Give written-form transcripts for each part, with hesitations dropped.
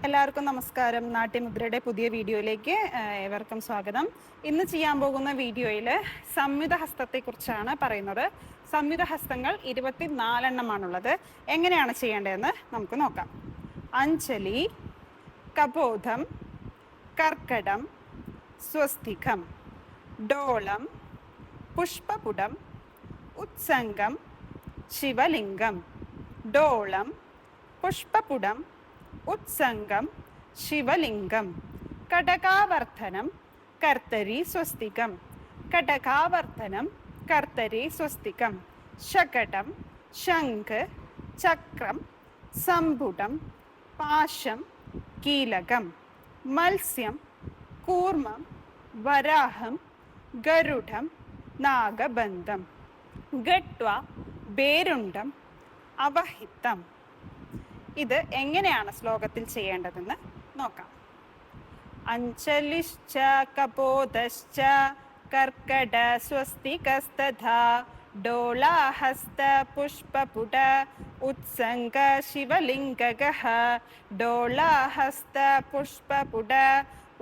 എല്ലാവർക്കും നമസ്കാരം. നാട്യമുദ്രയുടെ പുതിയ വീഡിയോയിലേക്ക് ഏവർക്കും സ്വാഗതം. ഇന്ന് ചെയ്യാൻ പോകുന്ന വീഡിയോയിൽ സംയുത ഹസ്തത്തെക്കുറിച്ചാണ് പറയുന്നത്. സംയുത ഹസ്തങ്ങൾ 24 എണ്ണമാണുള്ളത്. എങ്ങനെയാണ് ചെയ്യേണ്ടതെന്ന് നമുക്ക് നോക്കാം. അഞ്ജലി, കപോധം, കർക്കടം, സ്വസ്തികം, ഡോളം, പുഷ്പപുടം, ഉത്സംഗം, ശിവലിംഗം. ഡോളം, പുഷ്പപുടം, ഉത്സംഗം, ശിവലിംഗം. കടകാവർത്തനം, കർത്തരി, സ്വസ്തികം. കടകാവർത്തനം, കർത്തരി, സ്വസ്തികം. ശകടം, ശംഖ്, ചക്രം, സംപുടം, പാശം, കീലകം. മത്സ്യം, കൂർമ്മം, വരാഹം, ഗരുഡം, നാഗബന്ധം. ഗട്വ, ബേരുണ്ടം, അവഹിതം. ഇത് എങ്ങനെയാണ് ശ്ലോകത്തിൽ ചെയ്യേണ്ടതെന്ന് നോക്കാം. അഞ്ജലിശ്ച കപോധശ്ച കർക്കട സ്വസ്തികസ്തഥാ ഡോളാഹസ്ത പുഷ്പപുട ഉത്സംഗ ശിവലിംഗകഃ. ഡോളാഹസ്ത പുഷ്പപുട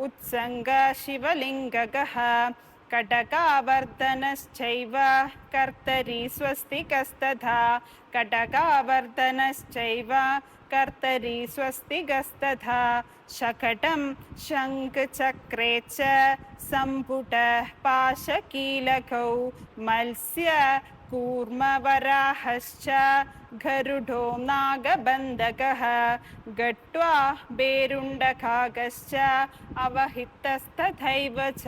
ഉത്സംഗ ശിവലിംഗകഃ. കടകാവർത്തനശ്ചൈവ കർത്തരി സ്വസ്തികസ്തഥാ. കടകാവർത്തനശ്ചൈവ കർത്തരി സ്വസ്തികസ്തഥാ. ശകടം ശംഖ് ചക്രേ ച സംപുട പാശകീലകൗ. മത്സ്യ കൂർമ്മവരാഹശ്ച ഗരുഡോ നാഗബന്ധകഃ. ഗട്വാ ബേരുണ്ടകാകശ്ച അവഹിതസ്തഥൈവ ച.